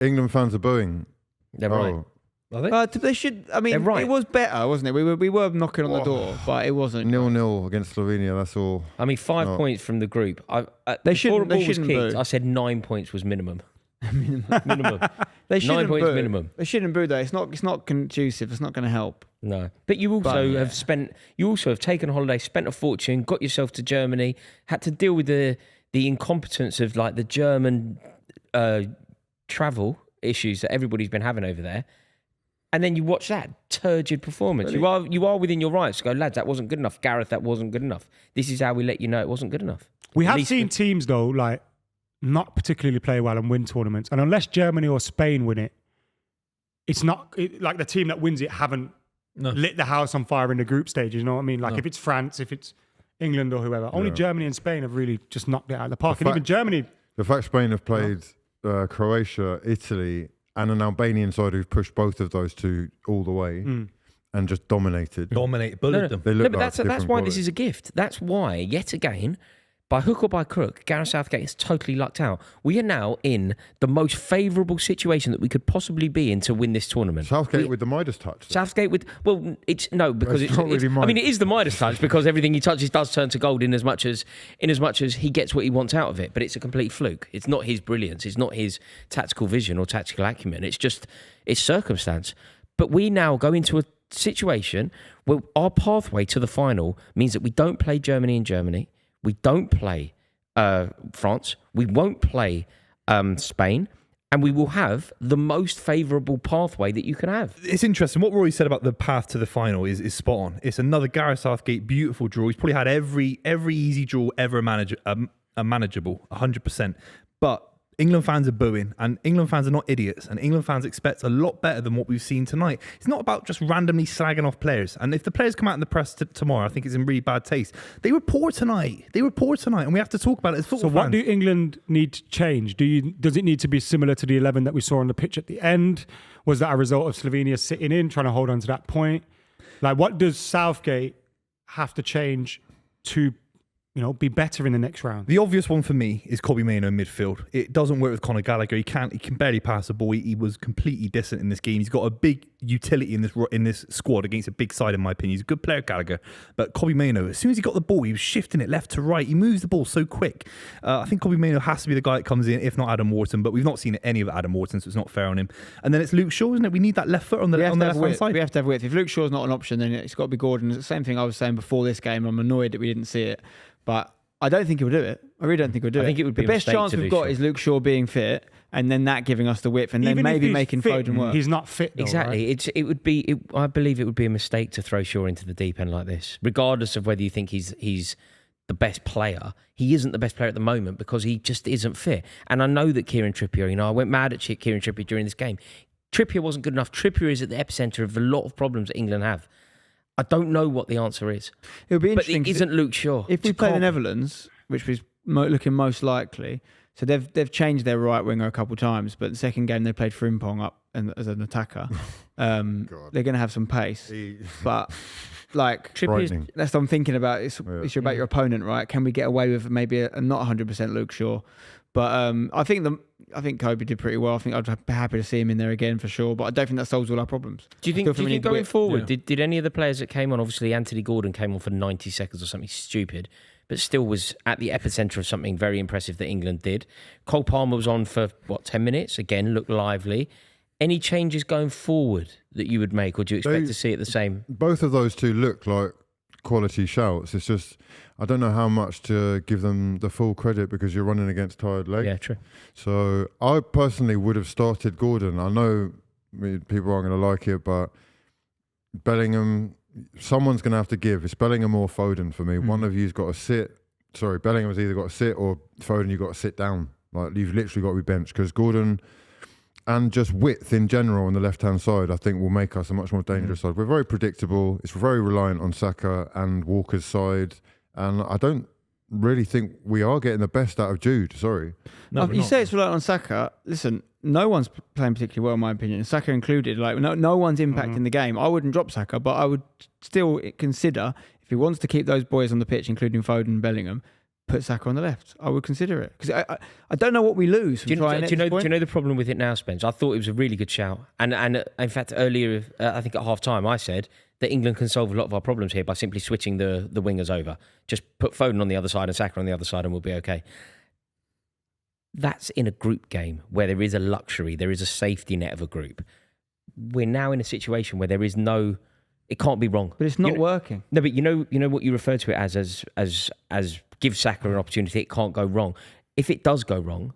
England fans are booing. They're right. Are they? They should. I mean, right. It was better, wasn't it? We were knocking on the door, but it wasn't 0-0 against Slovenia. That's all. I mean, 5 points from the group. They shouldn't boo. I said 9 points was minimum. minimum. They 9 points minimum. They shouldn't boo though. It's not conducive. It's not going to help. No, but you also have spent. You also have taken a holiday, spent a fortune, got yourself to Germany, had to deal with the incompetence of like the German travel issues that everybody's been having over there. And then you watch that turgid performance. Really? You are within your rights to go, lads, that wasn't good enough. Gareth, that wasn't good enough. This is how we let you know it wasn't good enough. We have seen teams, though, like not particularly play well and win tournaments. And unless Germany or Spain win it, it's not like the team that wins it haven't lit the house on fire in the group stages. You know what I mean? Like if it's France, if it's England or whoever, only Germany and Spain have really just knocked it out of the park. And even Germany. The fact Spain have played Croatia, Italy, and an Albanian side who've pushed both of those two all the way and just dominated. Bullied them. They look but like that's why this is a gift. That's why, yet again, by hook or by crook, Gareth Southgate is totally lucked out. We are now in the most favourable situation that we could possibly be in to win this tournament. Southgate with the Midas touch. Southgate with it's not really Midas. I mean, it is the Midas touch because everything he touches does turn to gold in as much as he gets what he wants out of it. But it's a complete fluke. It's not his brilliance. It's not his tactical vision or tactical acumen. It's circumstance. But we now go into a situation where our pathway to the final means that we don't play Germany in Germany. We don't play France. We won't play Spain. And we will have the most favourable pathway that you can have. It's interesting. What Rory said about the path to the final is spot on. It's another Gareth Southgate beautiful draw. He's probably had every easy draw ever manageable, 100%. But England fans are booing, and England fans are not idiots, and England fans expect a lot better than what we've seen tonight. It's not about just randomly slagging off players. And if the players come out in the press tomorrow, I think it's in really bad taste. They were poor tonight, and we have to talk about it as football fans. What do England need to change? Does it need to be similar to the 11 that we saw on the pitch at the end? Was that a result of Slovenia sitting in, trying to hold on to that point? Like, what does Southgate have to change to be better in the next round? The obvious one for me is Kobbie Mainoo in midfield. It doesn't work with Conor Gallagher. He can barely pass the ball. He was completely distant in this game. He's got a big utility in this squad against a big side, in my opinion. He's a good player, Gallagher. But Kobbie Mainoo, as soon as he got the ball, he was shifting it left to right. He moves the ball so quick. I think Kobbie Mainoo has to be the guy that comes in, if not Adam Wharton. But we've not seen any of Adam Wharton, so it's not fair on him. And then it's Luke Shaw, isn't it? We need that left foot on the left-hand side. We have to have width. If Luke Shaw's not an option, then it's got to be Gordon. It's the same thing I was saying before this game. I'm annoyed that we didn't see it. But I don't think he'll do it. I really don't think he'll do it. I think it would be the best chance we've got is Luke Shaw being fit, and then that giving us the width, and then maybe making Foden work. He's not fit, though, exactly. Right? I believe it would be a mistake to throw Shaw into the deep end like this, regardless of whether you think he's the best player. He isn't the best player at the moment because he just isn't fit. And I know that Kieran Trippier. I went mad at Kieran Trippier during this game. Trippier wasn't good enough. Trippier is at the epicenter of a lot of problems that England have. I don't know what the answer is. It would be interesting. But it isn't Luke Shaw. If we play the Netherlands, which was looking most likely, so they've changed their right winger a couple of times, but the second game they played Frimpong up as an attacker. They're going to have some pace, but like that's what I'm thinking about. It's about your opponent, right? Can we get away with maybe a not 100% Luke Shaw? But I think Kobbie did pretty well. I think I'd be happy to see him in there again for sure. But I don't think that solves all our problems. Do you think going forward, did any of the players that came on, obviously Anthony Gordon came on for 90 seconds or something stupid, but still was at the epicenter of something very impressive that England did. Cole Palmer was on for 10 minutes? Again, looked lively. Any changes going forward that you would make, or do you expect to see it the same? Both of those two look like quality shouts. It's just, I don't know how much to give them the full credit because you're running against tired legs. Yeah, true. So I personally would have started Gordon. I know people aren't going to like it, but Bellingham, someone's going to have to give. It's Bellingham or Foden for me. One of you's got to sit. Sorry, Bellingham's either got to sit or Foden, you've got to sit down. Like, you've literally got to be benched because Gordon and just width in general on the left-hand side, I think will make us a much more dangerous side. We're very predictable. It's very reliant on Saka and Walker's side. And I don't really think we are getting the best out of Jude. Sorry. No, you say it's reliant on Saka. Listen, no one's playing particularly well, in my opinion, Saka included. Like, no one's impacting the game. I wouldn't drop Saka, but I would still consider, if he wants to keep those boys on the pitch, including Foden and Bellingham, put Saka on the left. I would consider it because I don't know what we lose. Do you know the problem with it now, Spence? I thought it was a really good shout, and in fact earlier, I think at half time I said that England can solve a lot of our problems here by simply switching the wingers over. Just put Foden on the other side and Saka on the other side, and we'll be okay. That's in a group game where there is a luxury, there is a safety net of a group. We're now in a situation where there is no. It can't be wrong, but it's not working. No, but you know what you refer to it as give Saka an opportunity. It can't go wrong. If it does go wrong,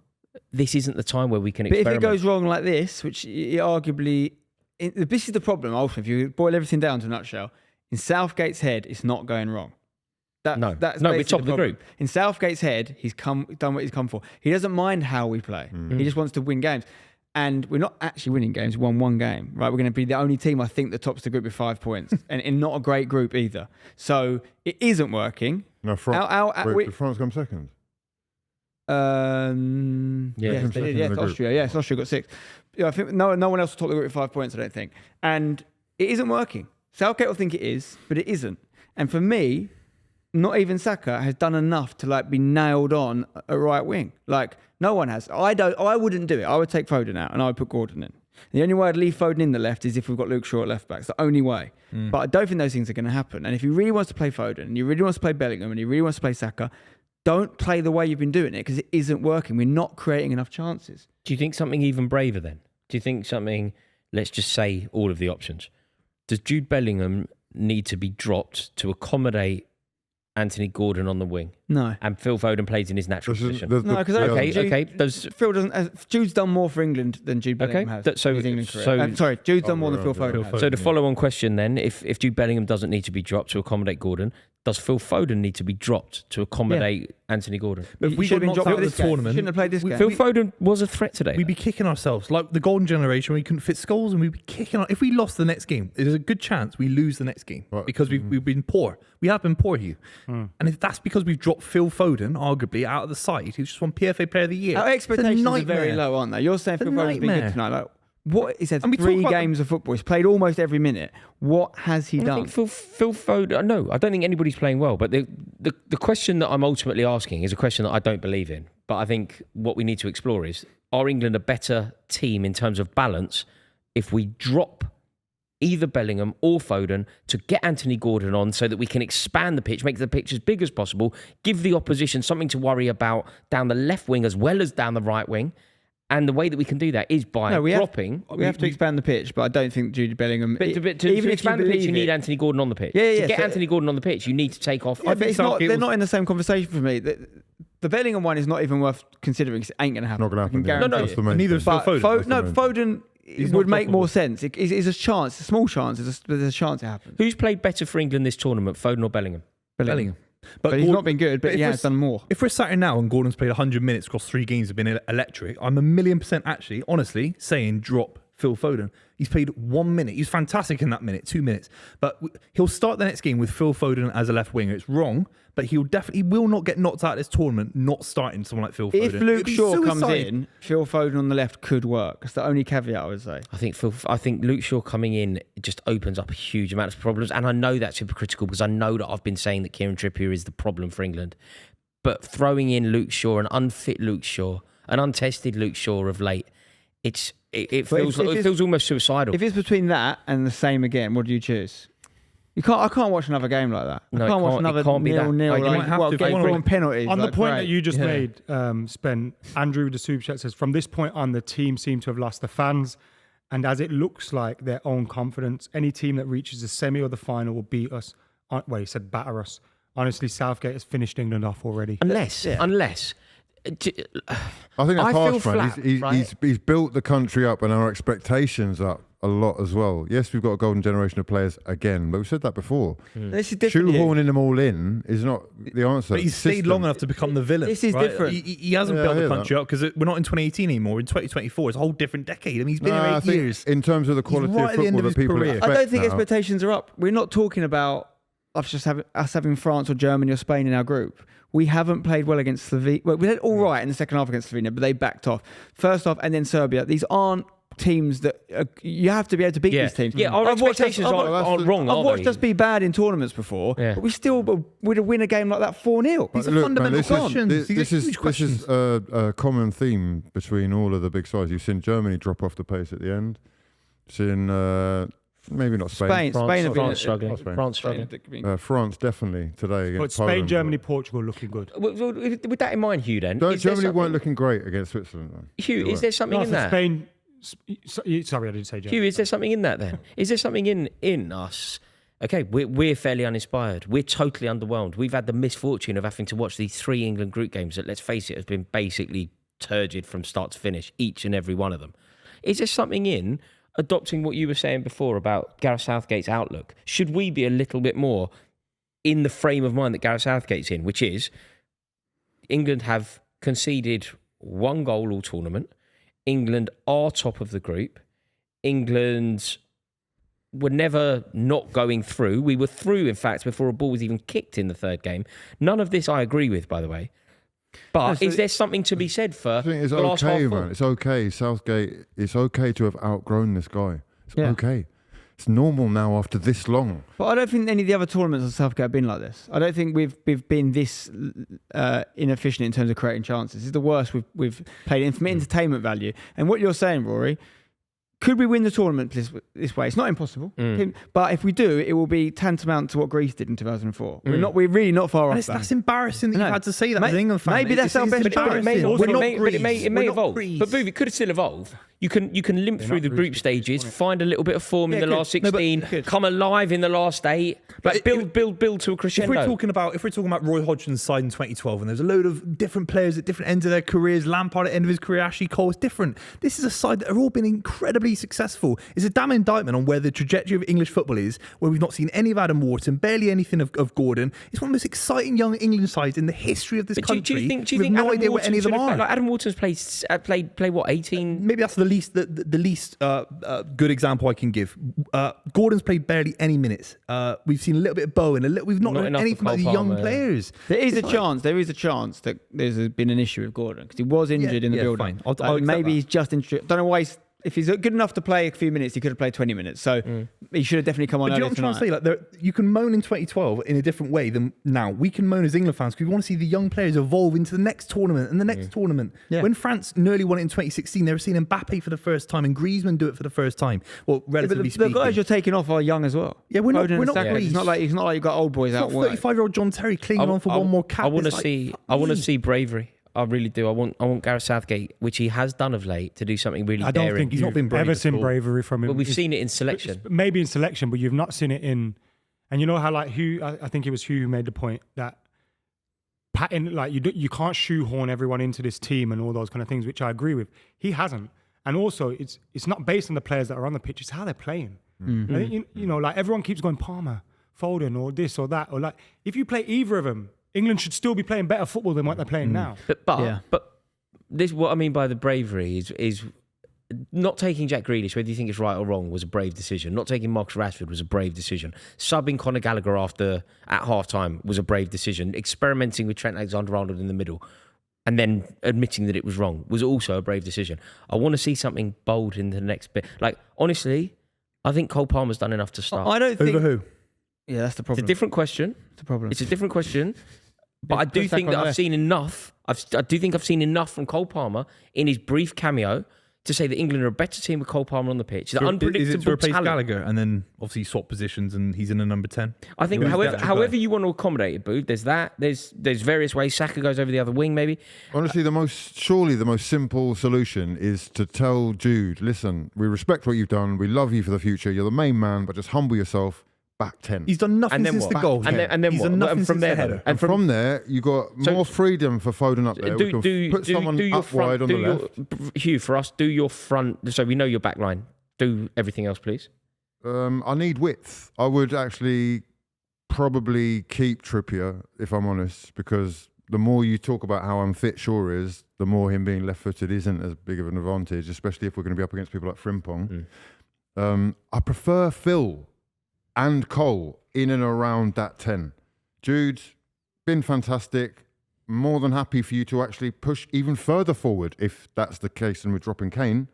this isn't the time where we can experiment. But if it goes wrong like this, which it arguably, this is the problem. Ultimately, if you boil everything down to a nutshell, in Southgate's head, it's not going wrong. That's we're top of the group. In Southgate's head, he's done what he's come for. He doesn't mind how we play. He just wants to win games. And we're not actually winning games. We won one game, right? We're going to be the only team, I think, that tops the group with 5 points. and not a great group either. So it isn't working. No, did France come second? Yes, they did. Yes, Austria. Yes, Austria got 6. I think no one else will top the group with 5 points, I don't think. And it isn't working. Southgate will think it is, but it isn't. And for me, not even Saka has done enough to be nailed on a right wing. No one has. I wouldn't do it. I would take Foden out and I would put Gordon in. The only way I'd leave Foden in the left is if we've got Luke Shaw at left back. It's the only way. But I don't think those things are going to happen. And if he really wants to play Foden and he really wants to play Bellingham and he really wants to play Saka, don't play the way you've been doing it because it isn't working. We're not creating enough chances. Do you think something even braver then? Do you think something, let's just say all of the options. Does Jude Bellingham need to be dropped to accommodate Anthony Gordon on the wing? No. And Phil Foden plays in his natural position? No, because Phil doesn't. Jude's done more for England than Jude Bellingham has. Jude's done more than Phil Foden has. So the follow-on question then, if Jude Bellingham doesn't need to be dropped to accommodate Gordon, does Phil Foden need to be dropped to accommodate Anthony Gordon? But if we got knocked out of the tournament, shouldn't have played this game. Phil Foden was a threat today. We'd be kicking ourselves. Like the golden generation, we couldn't fit Scholes and we'd be kicking our... If we lost the next game, there's a good chance we lose the next game because we've been poor. We have been poor, Hugh. And if that's because we've dropped Phil Foden, arguably, out of the side, who's just won PFA Player of the Year. Our expectations are very low, aren't they? You're saying Phil Foden's been good tonight. What he's had 3 games of football. He's played almost every minute. What has he done? I think Phil Foden. No, I don't think anybody's playing well. But the question that I'm ultimately asking is a question that I don't believe in. But I think what we need to explore is: are England a better team in terms of balance if we drop either Bellingham or Foden to get Anthony Gordon on, so that we can expand the pitch, make the pitch as big as possible, give the opposition something to worry about down the left wing as well as down the right wing? And the way that we can do that is by dropping. We have to expand the pitch, but I don't think Jude Bellingham... But to expand the pitch, you need Anthony Gordon on the pitch. To get Anthony Gordon on the pitch, you need to take off... Yeah, but they're not in the same conversation for me. The Bellingham one is not even worth considering. It ain't going to happen. Not going to happen. No. Neither is Phil Foden. Foden... It would make more sense. It's a chance, a small chance. There's a chance it happens. Who's played better for England this tournament, Foden or Bellingham? Bellingham. But he's not been good, but he has done more. If we're sat here now and Gordon's played 100 minutes across 3 games, have been electric, I'm 1,000,000% actually, honestly, saying drop Phil Foden. He's played 1 minute. He's fantastic in that minute, 2 minutes. But he'll start the next game with Phil Foden as a left winger. It's wrong, but he will not get knocked out of this tournament not starting someone like Phil Foden. If Luke Shaw comes in, Phil Foden on the left could work. That's the only caveat I would say. I think Luke Shaw coming in just opens up a huge amount of problems. And I know that's hypocritical because I know that I've been saying that Kieran Trippier is the problem for England. But throwing in Luke Shaw, an unfit Luke Shaw, an untested Luke Shaw of late, it feels almost suicidal. If it's between that and the same again, what do you choose? I can't watch another game like that. I can't watch another 0-0 penalties. On the point that you just made, Andrew the Super Chat says, from this point on, the team seem to have lost the fans. And as it looks like their own confidence, any team that reaches the semi or the final will beat us. Well, he said batter us. Honestly, Southgate has finished England off already. Unless. I think that's harsh, man. He's built the country up and our expectations up a lot as well. Yes, we've got a golden generation of players again, but we said that before. This is different. Shoehorning them all in is not the answer. But he's stayed long enough to become the villain. This is different. He hasn't built the country up because we're not in 2018 anymore. In 2024, it's a whole different decade. I mean, he's been here 8 years. In terms of the quality of football that people expect, I don't think expectations are up. We're not talking about us having France or Germany or Spain in our group. We haven't played well against Slovenia. Well, we did all right in the second half against Slovenia, but they backed off. First half and then Serbia. These aren't teams that you have to be able to beat these teams. Yeah, our expectations aren't wrong. I've watched us be bad in tournaments before, but we still would win a game like that 4-0. These are fundamental questions. This is a common theme between all of the big sides. You've seen Germany drop off the pace at the end. Seen maybe not Spain. Spain have been struggling. France definitely today against But Spain, Poland, Germany, Portugal looking good. With that in mind, Hugh, then Germany weren't looking great against Switzerland. Though. Hugh, is there something in that? Spain. Sorry, I didn't say Germany. Hugh, is there something in that then? Is there something in us? Okay, we're fairly uninspired. We're totally underwhelmed. We've had the misfortune of having to watch these 3 England group games that, let's face it, has been basically turgid from start to finish, each and every one of them. Is there something in adopting what you were saying before about Gareth Southgate's outlook? Should we be a little bit more in the frame of mind that Gareth Southgate's in, which is England have conceded 1 goal all tournament. England are top of the group. England were never not going through. We were through, in fact, before a ball was even kicked in the 3rd game. None of this I agree with, by the way. But is there something to be said for it's the last okay, half man. It's okay. Southgate, it's okay to have outgrown this guy. It's okay. It's normal now after this long. But I don't think any of the other tournaments of Southgate have been like this. I don't think we've been this inefficient in terms of creating chances. This is the worst we've played from entertainment value. And what you're saying, Rory, could we win the tournament this way? It's not impossible. But if we do, it will be tantamount to what Greece did in 2004. We're really not far off. That's embarrassing that you've had to say that as an England fan. Maybe that's our best chance. It may evolve. But Buvey, could it still evolve? You can limp through the group stages, find a little bit of form in the last 16, come alive in the last 8, but build to a crescendo. If we're talking about Roy Hodgson's side in 2012, and there's a load of different players at different ends of their careers, Lampard at the end of his career, Ashley Cole, it's different. This is a side that have all been incredibly successful. It's a damn indictment on where the trajectory of English football is, where we've not seen any of Adam Wharton, barely anything of Gordon. It's one of the most exciting young England sides in the history of this country. Do you think no Adam idea what any of them are? Like Adam Wharton's played what, 18? Maybe that's the least good example I can give. Gordon's played barely any minutes. We've seen a little bit of Bowen. We've not done anything about the young players. There is a chance that there's been an issue with Gordon because he was injured in the build-up. Maybe he's just injured. Don't know why if he's good enough to play a few minutes, he could have played 20 minutes. So he should have definitely come on earlier tonight. I'm trying to say? You can moan in 2012 in a different way than now. We can moan as England fans because we want to see the young players evolve into the next tournament and the next tournament. Yeah. When France nearly won it in 2016, they were seeing Mbappe for the first time and Griezmann do it for the first time. Well, relatively speaking. The guys you're taking off are young as well. Yeah, we're not Greece. It's not like you've got old boys out. 35-year-old John Terry clinging on for one more cap. I want to see bravery. I really do. I want Gareth Southgate, which he has done of late, to do something really daring. I don't think he's not been brave ever seen bravery from him. But we've seen it in selection. Maybe in selection, but you've not seen it in. And you know how Hugh, I think it was Hugh who made the point that you can't shoehorn everyone into this team and all those kind of things, which I agree with. He hasn't, and also it's not based on the players that are on the pitch; it's how they're playing. I think, everyone keeps going Palmer, Foden, or this or that, or if you play either of them, England should still be playing better football than what they're playing now. But this, what I mean by the bravery is not taking Jack Grealish, whether you think it's right or wrong, was a brave decision. Not taking Marcus Rashford was a brave decision. Subbing Conor Gallagher at half-time was a brave decision. Experimenting with Trent Alexander-Arnold in the middle and then admitting that it was wrong was also a brave decision. I want to see something bold in the next bit. Honestly, I think Cole Palmer's done enough to start. I don't think... Over who? Yeah, that's the problem. It's a different question. It's a different question. But I do think that I've seen enough. I do think I've seen enough from Cole Palmer in his brief cameo to say that England are a better team with Cole Palmer on the pitch. The unpredictable is it to replace talent. Gallagher and then obviously swap positions and he's in a number 10? I think however you want to accommodate it, Boo, there's that. There's various ways. Saka goes over the other wing, maybe. Honestly, the most simple solution is to tell Jude, listen, we respect what you've done. We love you for the future. You're the main man, but just humble yourself. Back 10. He's done nothing since the goal. And then what? From there, and from there, you got more freedom for Foden up there. We can put someone up wide on the left. Hugh, for us, do your front. So we know your back line. Do everything else, please. I need width. I would actually probably keep Trippier, if I'm honest, because the more you talk about how unfit Shaw is, the more him being left-footed isn't as big of an advantage, especially if we're going to be up against people like Frimpong. I prefer Phil and Cole in and around that 10. Jude, been fantastic. More than happy for you to actually push even further forward if that's the case and we're dropping Kane.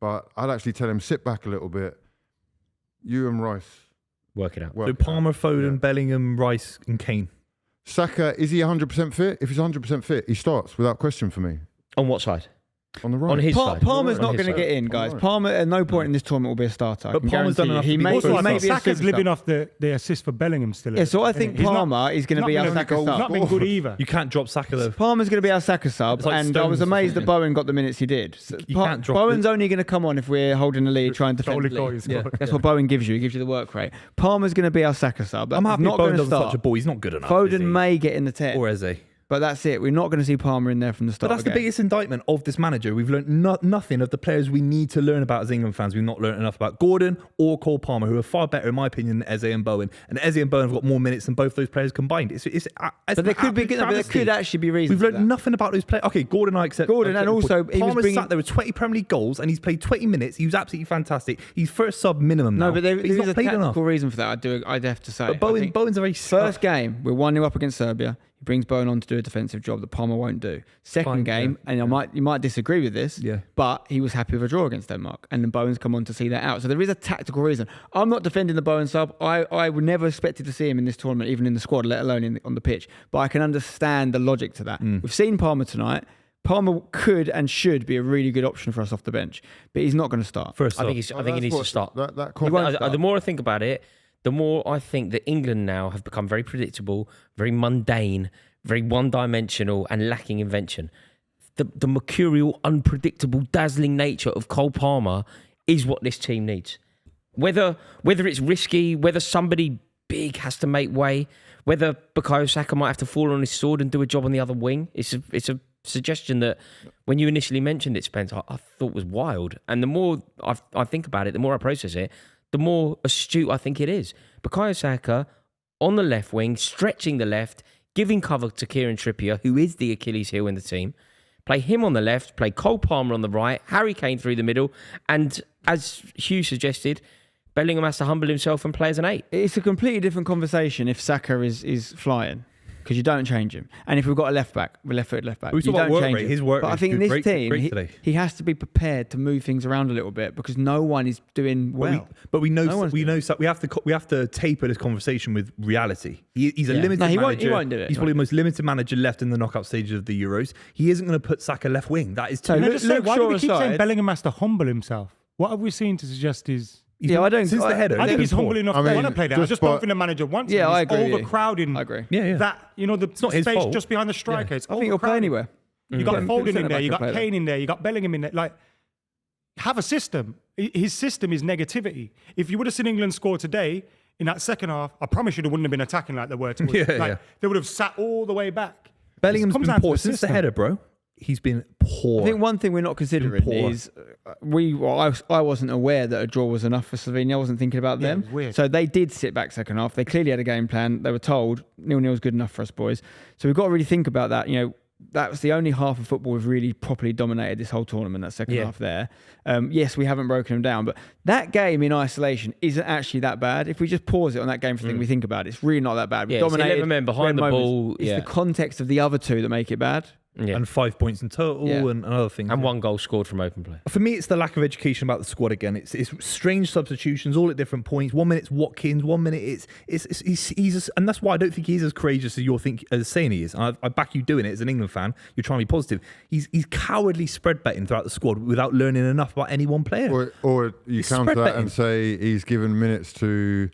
but I'd actually tell him, sit back a little bit. You and Rice. Work it out. So Palmer, Foden, Bellingham, Rice and Kane. Saka, is he 100% fit? If he's 100% fit, he starts without question for me. On what side? On the right. On his side. Palmer's On not his going to side. get in, guys. Right. Palmer at no point in this tournament will be a starter. But Palmer's done enough to be Also, I may think be a Saka's superstar. living off the assist for Bellingham still. Yeah, so I think Palmer is going to be our Saka He's sub. not been good either. You can't drop Saka though. Palmer's going to be our Saka sub, It's like and I was Stones or amazed that something. Bowen got the minutes he did. So You can't drop Bowen's only going to come on if we're holding the lead, trying to The only defend. goal the he's lead. scored. That's what Bowen gives you. He gives you the work rate. Palmer's going to be our Saka sub. I'm That's happy not Bowen going to doesn't touch start. a ball. He's not good enough. is Foden he? may get in the 10, Or Eze. but that's it. We're not going to see Palmer in there from the But start. that's the again. biggest indictment of this manager. We've learned nothing of the players we need to learn about as England fans. We've not learned enough about Gordon or Cole Palmer, who are far better, in my opinion, than Eze and Bowen. And Eze and Bowen have got more minutes than both those players combined. It's But there could be, there could actually be reasons. We've for learned that. nothing about those players. Okay, Gordon, I accept. Gordon, I accept and the also point. he was Palmer's bringing- sat there with 20 Premier League goals, and he's played 20 minutes. He was absolutely fantastic. He's first sub minimum now. No, but there he's is not a played tactical enough. reason for that. I'd have to say. But I think Bowen's a very first game, we're 1-0 up against Serbia. He brings Bowen on to do a defensive job that Palmer won't do. Second Fine, game, and you might disagree with this, Yeah. but he was happy with a draw against Denmark, and then Bowen's come on to see that out. So there is a tactical reason. I'm not defending the Bowen sub. I would never expected to see him in this tournament, even in the squad, let alone on the pitch. But I can understand the logic to that. We've seen Palmer tonight. Palmer could and should be a really good option for us off the bench, but he's not going to start. First I sub. think he needs to start. won't start. The more I think about it, the more I think that England now have become very predictable, very mundane, very one-dimensional, and lacking invention. The mercurial, unpredictable, dazzling nature of Cole Palmer is what this team needs. Whether it's risky, whether somebody big has to make way, whether Bukayo Saka might have to fall on his sword and do a job on the other wing, it's a suggestion that when you initially mentioned it, Spence, I thought was wild. And the more I think about it, the more I process it, the more astute I think it is. Bukayo Saka on the left wing, stretching the left, giving cover to Kieran Trippier, who is the Achilles heel in the team. Play him on the left, play Cole Palmer on the right, Harry Kane through the middle, and as Hugh suggested, Bellingham has to humble himself and play as an 8. It's a completely different conversation if Saka is flying, because you don't change him. And if we've got a left-footed left back, We you talk about don't work change rate. him. His work But I rate's think in good. this Great team, today. he has to be prepared to move things around a little bit because no one is doing well. But we know No one's we have to taper this conversation with reality. He's a limited No, he manager. won't do it. He's probably the most limited manager left in the knockout stages of the Euros. He isn't going to put Saka left wing. That is too. No, Can I look- just say, look why do we Shaw keep saying aside- Bellingham has to humble himself? What have we seen to suggest is... I don't. Since the header, I think he's been poor. humble enough I to mean, want to play that. I just just don't by- think the manager wants Yeah, him. I He's agree with you. overcrowding I agree. Yeah. that, the not his space fault. just behind the striker. It's I think he'll play overcrowded. anywhere. You got Mm. Foden in Centre there, you back got can play Kane in there, you got Bellingham in there. Like, have a system. His system is negativity. If you would have seen England score today in that second half, I promise you they wouldn't have been attacking like they were. Towards. Yeah. They would have sat all the way back. Bellingham's It comes been down to poor the since the system. header, bro. He's been poor. I think one thing we're not considering poor. is I wasn't aware that a draw was enough for Slovenia. I wasn't thinking about Yeah, them. it was weird. So they did sit back second half. They clearly had a game plan. They were told 0-0 is good enough for us, boys. So we've got to really think about that. That was the only half of football we've really properly dominated this whole tournament, that second half there. Yes, we haven't broken them down, but that game in isolation isn't actually that bad. If we just pause it on that game for the thing we think about it, it's really not that bad. We Yeah, it's dominated. 11 men behind we had the moments. ball, It's yeah. the context of the other two that make it bad. Yeah. and 5 points in total Yeah. and other things. And 1 goal scored from open play. For me, it's the lack of education about the squad again. It's strange substitutions, all at different points. 1 minute it's Watkins, 1 minute he's and that's why I don't think he's as courageous as saying he is. And I back you doing it as an England fan. You're trying to be positive. He's cowardly spread betting throughout the squad without learning enough about any one player. Or you He's counter spread that betting. and say he's given minutes to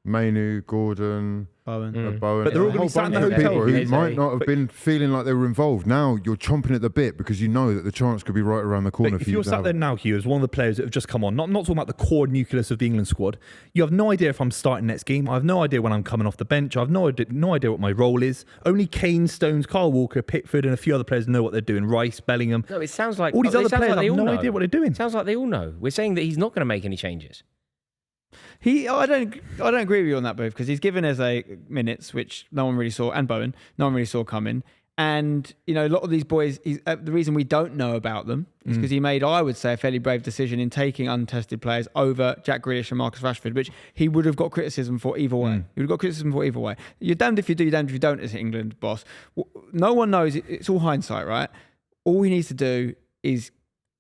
Mainu, Gordon, Bowen. Bowen. But they're all a gonna whole be sat in bunch the of hotel. people who Eze. might not have been feeling like they were involved. Now you're chomping at the bit because you know that the chance could be right around the corner But for if you you're to sat have there it. now, Hugh, as one of the players that have just come on, not talking about the core nucleus of the England squad, you have no idea if I'm starting next game. I have no idea when I'm coming off the bench. I have no idea what my role is. Only Kane, Stones, Kyle Walker, Pickford, and a few other players know what they're doing. Rice, Bellingham. No, it sounds like All these it other sounds players like they have all no know. idea what they're doing. It sounds like they all know. We're saying that he's not going to make any changes. I don't agree with you on that, Booth, because he's given Eze minutes, which no one really saw, and Bowen, no one really saw coming. And, a lot of these boys, the reason we don't know about them is because he made, I would say, a fairly brave decision in taking untested players over Jack Grealish and Marcus Rashford, which he would have got criticism for either way. He would have got criticism for either way. You're damned if you do, you're damned if you don't as England boss. No one knows. It's all hindsight, right? All he needs to do is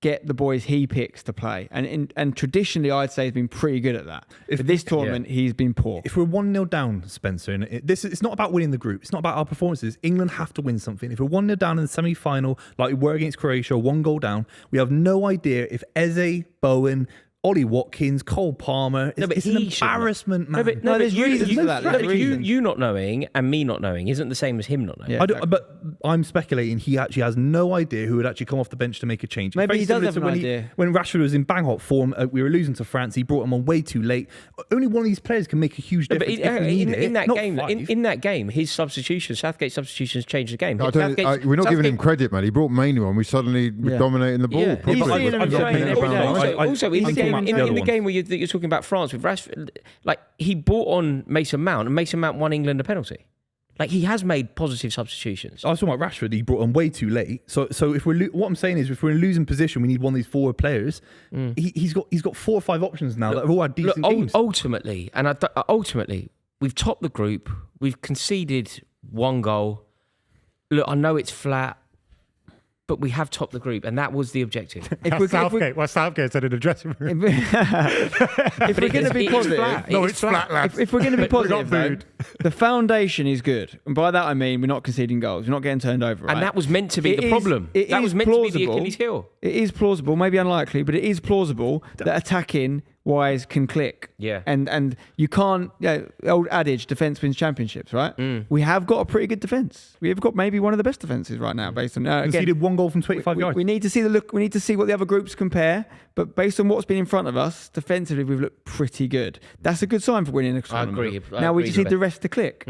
get the boys he picks to play. And traditionally, I'd say he's been pretty good at that. But this tournament, he's been poor. If we're 1-0 down, Spencer, and it's not about winning the group. It's not about our performances. England have to win something. If we're 1-0 down in the semi-final, like we were against Croatia, 1 goal down, we have no idea if Eze, Bowen, Ollie Watkins, Cole Palmer. It's an embarrassment, man. No, there's reasons for that. You not knowing and me not knowing isn't the same as him not knowing. Yeah. But I'm speculating he actually has no idea who would actually come off the bench to make a change. Maybe Very he does similar have to an when idea. When Rashford was in bang-hot form, we were losing to France. He brought him on way too late. Only one of these players can make a huge difference if we need in it. that game, in that game, his substitutions, Southgate's substitutions changed the game. We're not giving him credit, man. He brought Mainoo on. We suddenly were dominating the ball. Yeah. Properly. He's seeing him training every day. Also, in the game where you're talking about France with Rashford, like he brought on Mason Mount, and Mason Mount won England a penalty. Like he has made positive substitutions. I was talking about Rashford. He brought on way too late. So if we're what I'm saying is, if we're in a losing position, we need one of these forward players. He's got 4 or 5 options now that have all had decent games. Ultimately, we've topped the group. We've conceded 1 goal. Look, I know it's flat, but we have topped the group, and that was the objective. Southgate said in the dressing room. If we're going to be positive, It's flat, lads. if we're going to be We got positive, man, food. the foundation is good, and by that I mean we're not conceding goals, we're not getting turned over, right? And that was meant to be the problem. That was meant to be the Achilles heel. It is plausible, maybe unlikely, but it is plausible that attacking wise can click. Yeah. And you can't, old adage, defence wins championships, right? We have got a pretty good defence. We have got maybe one of the best defences right now, based on Conceded 1 goal from 25 yards. We need to see we need to see what the other groups compare, but based on what's been in front of us, defensively we've looked pretty good. That's a good sign for winning a tournament. agree. Now we just need the rest to click.